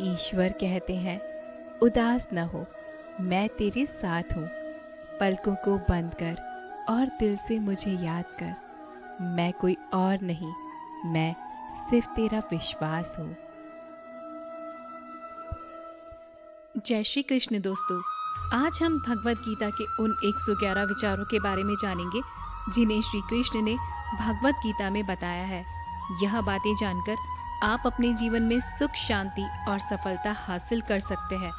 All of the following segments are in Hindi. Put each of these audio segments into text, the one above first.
ईश्वर कहते हैं, उदास न हो, मैं तेरे साथ हूँ। पलकों को बंद कर और दिल से मुझे याद कर। मैं कोई और नहीं, मैं सिर्फ तेरा विश्वास हूँ। जय श्री कृष्ण दोस्तों, आज हम भगवत गीता के उन 111 विचारों के बारे में जानेंगे जिन्हें श्री कृष्ण ने भगवत गीता में बताया है। यह बातें जानकर आप अपने जीवन में सुख, शांति और सफलता हासिल कर सकते हैं।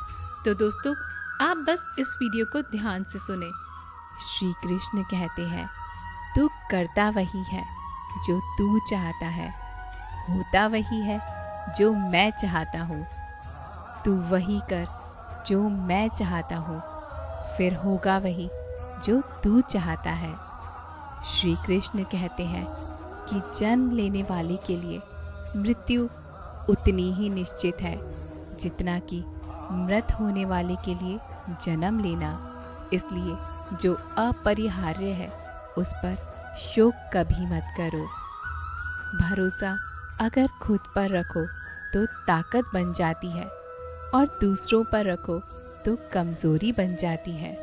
तो दोस्तों, आप बस इस वीडियो को ध्यान से सुने। श्री कृष्ण कहते हैं, तू करता वही है जो तू चाहता है, होता वही है जो मैं चाहता हूँ। तू वही कर जो मैं चाहता हूँ, फिर होगा वही जो तू चाहता है। श्री कृष्ण कहते हैं कि जन्म लेने वाले के लिए मृत्यु उतनी ही निश्चित है जितना कि मृत होने वाले के लिए जन्म लेना। इसलिए जो अपरिहार्य है उस पर शोक कभी मत करो। भरोसा अगर खुद पर रखो तो ताकत बन जाती है और दूसरों पर रखो तो कमज़ोरी बन जाती है।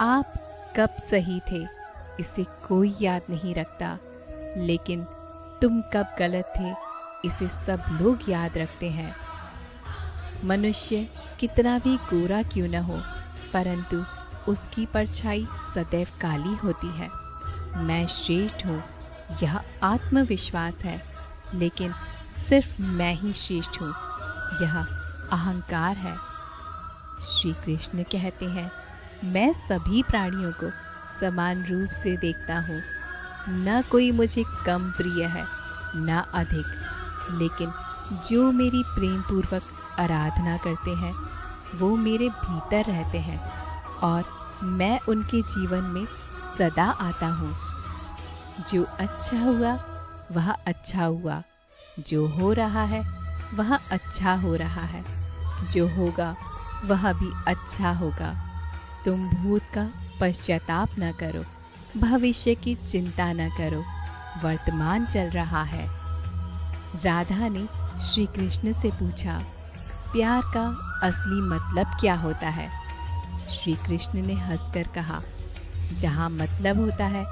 आप कब सही थे इसे कोई याद नहीं रखता, लेकिन तुम कब गलत थे इसे सब लोग याद रखते हैं। मनुष्य कितना भी गोरा क्यों न हो, परंतु उसकी परछाई सदैव काली होती है। मैं श्रेष्ठ हूँ, यह आत्मविश्वास है, लेकिन सिर्फ मैं ही श्रेष्ठ हूँ, यह अहंकार है। श्री कृष्ण कहते हैं, मैं सभी प्राणियों को समान रूप से देखता हूँ। न कोई मुझे कम प्रिय है न अधिक, लेकिन जो मेरी प्रेम पूर्वक आराधना करते हैं वो मेरे भीतर रहते हैं और मैं उनके जीवन में सदा आता हूँ। जो अच्छा हुआ वह अच्छा हुआ, जो हो रहा है वह अच्छा हो रहा है, जो होगा वह भी अच्छा होगा। तुम भूत का पश्चाताप न करो, भविष्य की चिंता न करो, वर्तमान चल रहा है। राधा ने श्री कृष्ण से पूछा, प्यार का असली मतलब क्या होता है? श्री कृष्ण ने हंसकर कहा, जहाँ मतलब होता है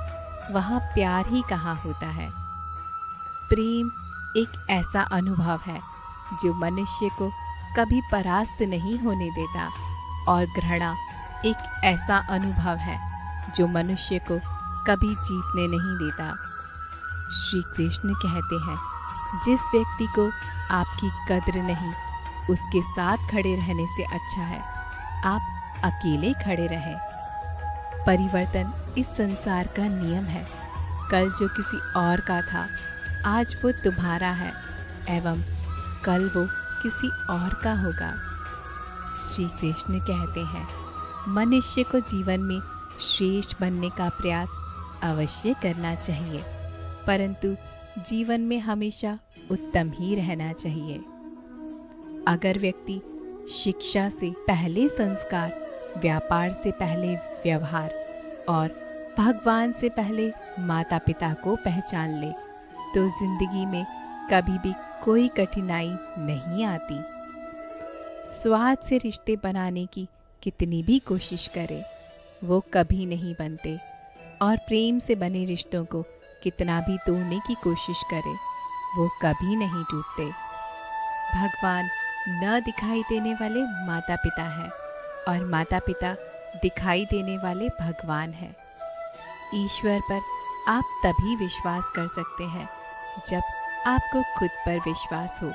वहाँ प्यार ही कहाँ होता है। प्रेम एक ऐसा अनुभव है जो मनुष्य को कभी परास्त नहीं होने देता, और घृणा एक ऐसा अनुभव है जो मनुष्य को कभी जीतने नहीं देता। श्री कृष्ण कहते हैं, जिस व्यक्ति को आपकी कद्र नहीं, उसके साथ खड़े रहने से अच्छा है आप अकेले खड़े रहें। परिवर्तन इस संसार का नियम है। कल जो किसी और का था आज वो तुम्हारा है, एवं कल वो किसी और का होगा। श्री कृष्ण कहते हैं, मनुष्य को जीवन में श्रेष्ठ बनने का प्रयास अवश्य करना चाहिए, परंतु जीवन में हमेशा उत्तम ही रहना चाहिए। अगर व्यक्ति शिक्षा से पहले संस्कार, व्यापार से पहले व्यवहार और भगवान से पहले माता पिता को पहचान ले तो जिंदगी में कभी भी कोई कठिनाई नहीं आती। स्वार्थ से रिश्ते बनाने की कितनी भी कोशिश करे वो कभी नहीं बनते, और प्रेम से बने रिश्तों को कितना भी तोड़ने की कोशिश करे वो कभी नहीं टूटते। भगवान न दिखाई देने वाले माता पिता हैं और माता पिता दिखाई देने वाले भगवान हैं। ईश्वर पर आप तभी विश्वास कर सकते हैं जब आपको खुद पर विश्वास हो,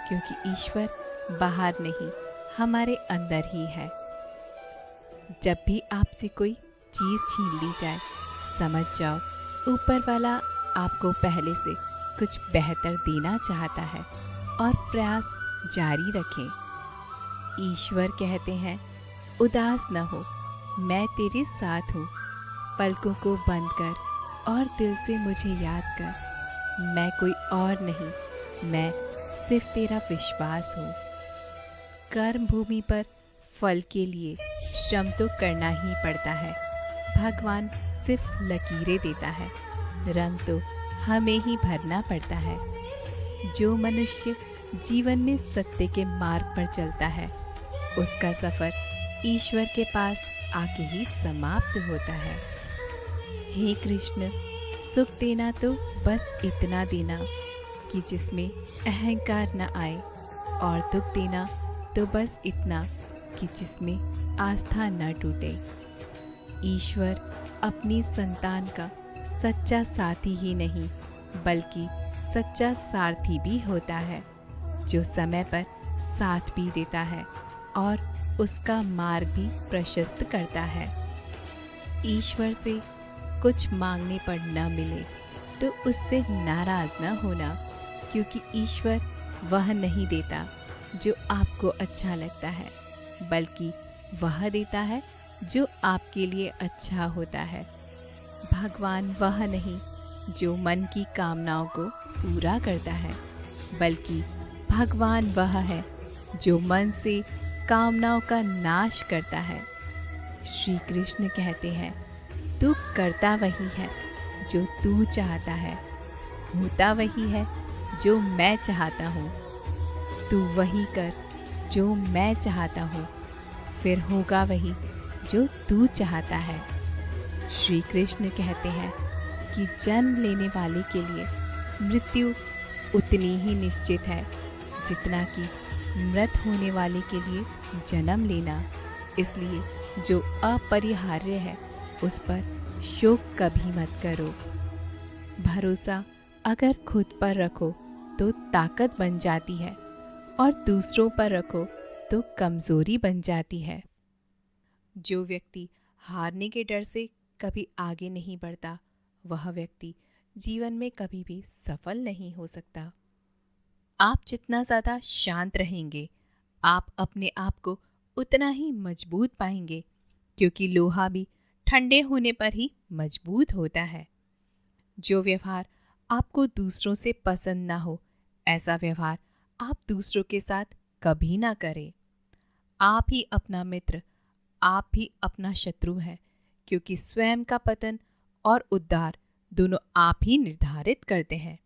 क्योंकि ईश्वर बाहर नहीं हमारे अंदर ही है। जब भी आपसे कोई चीज़ छीन ली जाए, समझ जाओ ऊपर वाला आपको पहले से कुछ बेहतर देना चाहता है और प्रयास जारी रखें। ईश्वर कहते हैं, उदास न हो, मैं तेरे साथ हूँ। पलकों को बंद कर और दिल से मुझे याद कर। मैं कोई और नहीं, मैं सिर्फ तेरा विश्वास हूँ। कर्म भूमि पर फल के लिए श्रम तो करना ही पड़ता है। भगवान सिर्फ लकीरें देता है, रंग तो हमें ही भरना पड़ता है। जो मनुष्य जीवन में सत्य के मार्ग पर चलता है, उसका सफ़र ईश्वर के पास आके ही समाप्त होता है। हे कृष्ण, सुख देना तो बस इतना देना कि जिसमें अहंकार न आए, और दुख देना तो बस इतना कि जिसमें आस्था न टूटे। ईश्वर अपनी संतान का सच्चा साथी ही नहीं बल्कि सच्चा सारथी भी होता है, जो समय पर साथ भी देता है और उसका मार्ग भी प्रशस्त करता है। ईश्वर से कुछ मांगने पर न मिले तो उससे नाराज न होना, क्योंकि ईश्वर वह नहीं देता जो आपको अच्छा लगता है, बल्कि वह देता है जो आपके लिए अच्छा होता है। भगवान वह नहीं जो मन की कामनाओं को पूरा करता है, बल्कि भगवान वह है जो मन से कामनाओं का नाश करता है। श्री कृष्ण कहते हैं, तू करता वही है जो तू चाहता है, होता वही है जो मैं चाहता हूँ। तू वही कर जो मैं चाहता हूँ, फिर होगा वही जो तू चाहता है। श्री कृष्ण कहते हैं कि जन्म लेने वाले के लिए मृत्यु उतनी ही निश्चित है जितना कि मृत होने वाले के लिए जन्म लेना। इसलिए जो अपरिहार्य है उस पर शोक कभी मत करो। भरोसा अगर खुद पर रखो तो ताकत बन जाती है, और दूसरों पर रखो तो कमज़ोरी बन जाती है। जो व्यक्ति हारने के डर से कभी आगे नहीं बढ़ता, वह व्यक्ति जीवन में कभी भी सफल नहीं हो सकता। आप जितना ज़्यादा शांत रहेंगे, आप अपने आप को उतना ही मजबूत पाएंगे, क्योंकि लोहा भी ठंडे होने पर ही मजबूत होता है। जो व्यवहार आपको दूसरों से पसंद ना हो, ऐसा व्यवहार आप दूसरों के साथ कभी ना करें। आप ही अपना मित्र, आप ही अपना शत्रु है, क्योंकि स्वयं का पतन और उद्धार दोनों आप ही निर्धारित करते हैं।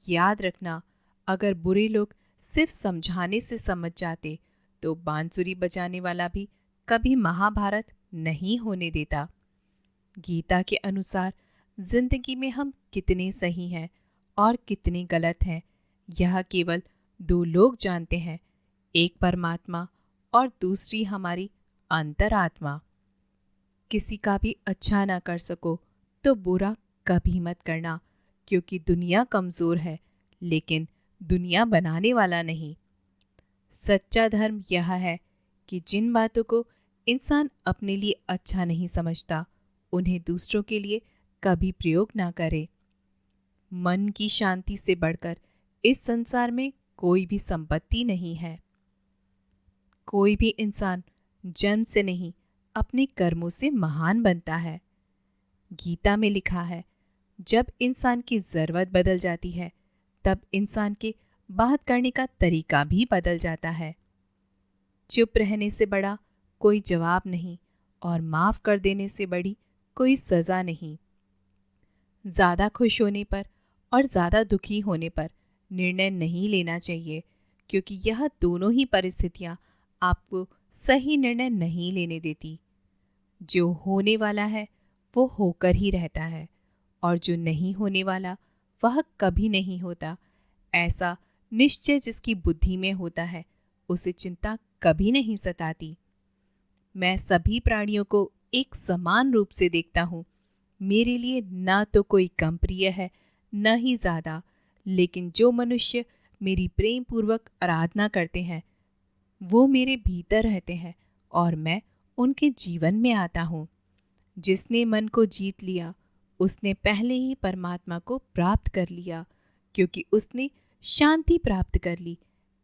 याद रखना, अगर बुरे लोग सिर्फ समझाने से समझ जाते तो बांसुरी बजाने वाला भी कभी महाभारत नहीं होने देता। गीता के अनुसार जिंदगी में हम कितने सही हैं और कितने गलत हैं, यह केवल दो लोग जानते हैं, एक परमात्मा और दूसरी हमारी अंतरात्मा। किसी का भी अच्छा ना कर सको तो बुरा कभी मत करना, क्योंकि दुनिया कमज़ोर है लेकिन दुनिया बनाने वाला नहीं। सच्चा धर्म यह है कि जिन बातों को इंसान अपने लिए अच्छा नहीं समझता, उन्हें दूसरों के लिए कभी प्रयोग ना करे। मन की शांति से बढ़कर इस संसार में कोई भी संपत्ति नहीं है। कोई भी इंसान जन्म से नहीं, अपने कर्मों से महान बनता है। गीता में लिखा है, जब इंसान की ज़रूरत बदल जाती है, तब इंसान के बात करने का तरीका भी बदल जाता है। चुप रहने से बड़ा कोई जवाब नहीं, और माफ़ कर देने से बड़ी कोई सज़ा नहीं। ज़्यादा खुश होने पर और ज़्यादा दुखी होने पर निर्णय नहीं लेना चाहिए, क्योंकि यह दोनों ही परिस्थितियाँ आपको सही निर्णय नहीं लेने देती। जो होने वाला है वो होकर ही रहता है, और जो नहीं होने वाला वह कभी नहीं होता। ऐसा निश्चय जिसकी बुद्धि में होता है, उसे चिंता कभी नहीं सताती। मैं सभी प्राणियों को एक समान रूप से देखता हूँ। मेरे लिए ना तो कोई कम प्रिय है, न ही ज़्यादा, लेकिन जो मनुष्य मेरी प्रेम पूर्वक आराधना करते हैं, वो मेरे भीतर रहते हैं और मैं उनके जीवन में आता हूँ। जिसने मन को जीत लिया, उसने पहले ही परमात्मा को प्राप्त कर लिया, क्योंकि उसने शांति प्राप्त कर ली।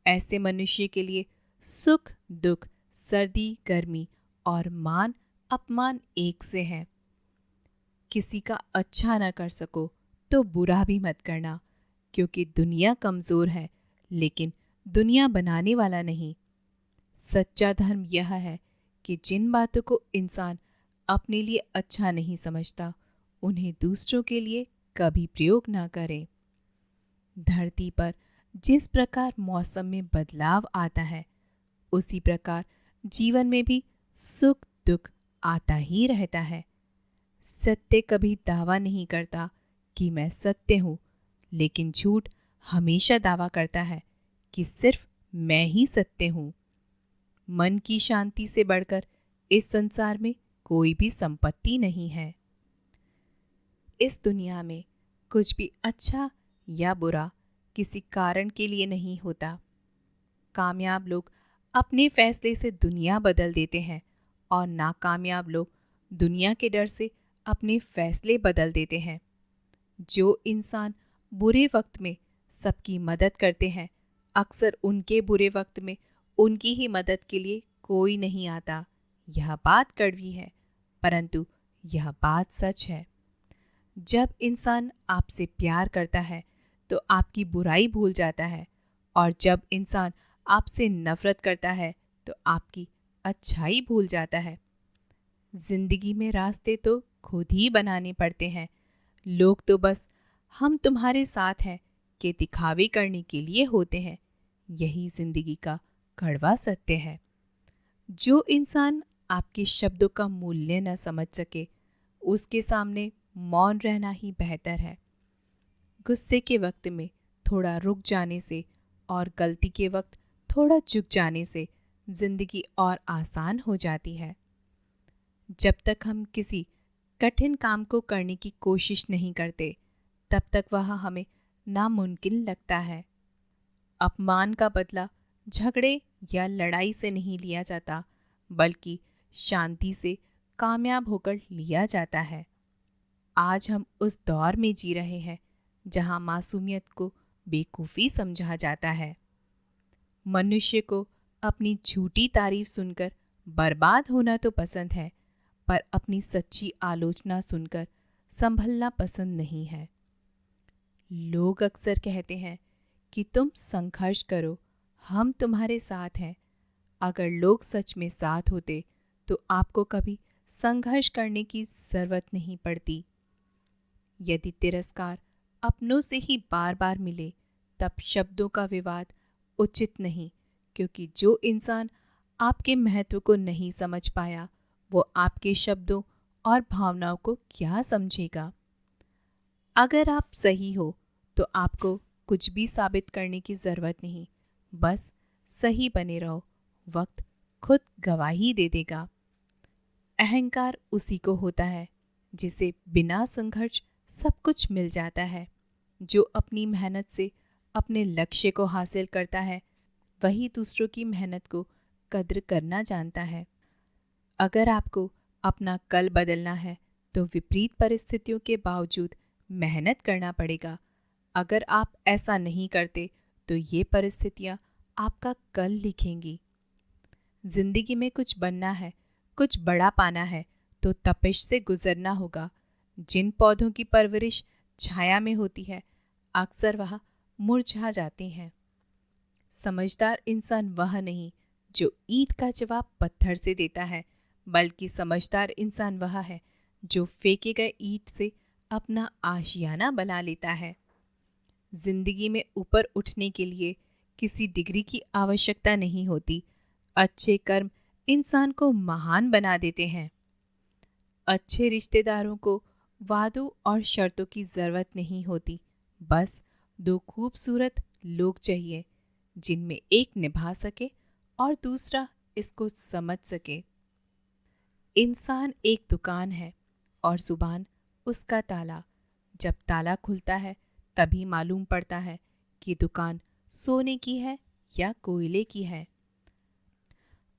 ऐसे मनुष्य के लिए सुख दुख, सर्दी गर्मी और मान अपमान एक से हैं। किसी का अच्छा ना कर सको तो बुरा भी मत करना, क्योंकि दुनिया कमज़ोर है लेकिन दुनिया बनाने वाला नहीं। सच्चा धर्म यह है कि जिन बातों को इंसान अपने लिए अच्छा नहीं समझता, उन्हें दूसरों के लिए कभी प्रयोग ना करें। धरती पर जिस प्रकार मौसम में बदलाव आता है, उसी प्रकार जीवन में भी सुख दुख आता ही रहता है। सत्य कभी दावा नहीं करता कि मैं सत्य हूँ, लेकिन झूठ हमेशा दावा करता है कि सिर्फ मैं ही सत्य हूँ। मन की शांति से बढ़कर इस संसार में कोई भी संपत्ति नहीं है। इस दुनिया में कुछ भी अच्छा या बुरा किसी कारण के लिए नहीं होता। कामयाब लोग अपने फैसले से दुनिया बदल देते हैं और नाकामयाब लोग दुनिया के डर से अपने फैसले बदल देते हैं। जो इंसान बुरे वक्त में सबकी मदद करते हैं, अक्सर उनके बुरे वक्त में उनकी ही मदद के लिए कोई नहीं आता। यह बात कड़वी है, परंतु यह बात सच है। जब इंसान आपसे प्यार करता है तो आपकी बुराई भूल जाता है, और जब इंसान आपसे नफरत करता है तो आपकी अच्छाई भूल जाता है। जिंदगी में रास्ते तो खुद ही बनाने पड़ते हैं। लोग तो बस हम तुम्हारे साथ हैं के दिखावे करने के लिए होते हैं। यही जिंदगी का कड़वा सत्य है। जो इंसान आपके शब्दों का मूल्य न समझ सके, उसके सामने मौन रहना ही बेहतर है। गुस्से के वक्त में थोड़ा रुक जाने से और गलती के वक्त थोड़ा झुक जाने से जिंदगी और आसान हो जाती है। जब तक हम किसी कठिन काम को करने की कोशिश नहीं करते, तब तक वह हमें नामुमकिन लगता है। अपमान का बदला झगड़े या लड़ाई से नहीं लिया जाता, बल्कि शांति से कामयाब होकर लिया जाता है। आज हम उस दौर में जी रहे हैं जहां मासूमियत को बेवकूफ़ी समझा जाता है। मनुष्य को अपनी झूठी तारीफ सुनकर बर्बाद होना तो पसंद है, पर अपनी सच्ची आलोचना सुनकर संभलना पसंद नहीं है। लोग अक्सर कहते हैं कि तुम संघर्ष करो, हम तुम्हारे साथ हैं। अगर लोग सच में साथ होते तो आपको कभी संघर्ष करने की ज़रूरत नहीं पड़ती। यदि तिरस्कार अपनों से ही बार बार मिले, तब शब्दों का विवाद उचित नहीं, क्योंकि जो इंसान आपके महत्व को नहीं समझ पाया, वो आपके शब्दों और भावनाओं को क्या समझेगा। अगर आप सही हो तो आपको कुछ भी साबित करने की ज़रूरत नहीं, बस सही बने रहो, वक्त खुद गवाही दे देगा। अहंकार उसी को होता है जिसे बिना संघर्ष सब कुछ मिल जाता है। जो अपनी मेहनत से अपने लक्ष्य को हासिल करता है, वही दूसरों की मेहनत को कद्र करना जानता है। अगर आपको अपना कल बदलना है तो विपरीत परिस्थितियों के बावजूद मेहनत करना पड़ेगा। अगर आप ऐसा नहीं करते तो ये परिस्थितियाँ आपका कल लिखेंगी। जिंदगी में कुछ बनना है, कुछ बड़ा पाना है तो तपिश से गुजरना होगा। जिन पौधों की परवरिश छाया में होती है, अक्सर वह मुरझा जाते हैं। समझदार इंसान वह नहीं जो ईंट का जवाब पत्थर से देता है, बल्कि समझदार इंसान वह है जो फेंके गए ईंट से अपना आशियाना बना लेता है। जिंदगी में ऊपर उठने के लिए किसी डिग्री की आवश्यकता नहीं होती। अच्छे कर्म इंसान को महान बना देते हैं। अच्छे रिश्तेदारों को वादों और शर्तों की ज़रूरत नहीं होती, बस दो खूबसूरत लोग चाहिए जिनमें एक निभा सके और दूसरा इसको समझ सके। इंसान एक दुकान है और जुबान उसका ताला। जब ताला खुलता है तभी मालूम पड़ता है कि दुकान सोने की है या कोयले की है।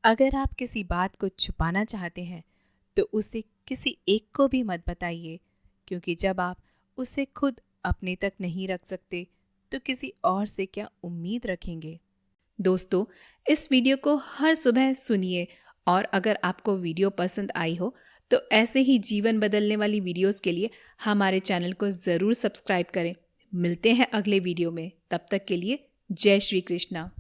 अगर आप किसी बात को छुपाना चाहते हैं तो उसे किसी एक को भी मत बताइए, क्योंकि जब आप उसे खुद अपने तक नहीं रख सकते तो किसी और से क्या उम्मीद रखेंगे। दोस्तों, इस वीडियो को हर सुबह सुनिए, और अगर आपको वीडियो पसंद आई हो तो ऐसे ही जीवन बदलने वाली वीडियोस के लिए हमारे चैनल को ज़रूर सब्सक्राइब करें। मिलते हैं अगले वीडियो में, तब तक के लिए जय श्री कृष्णा।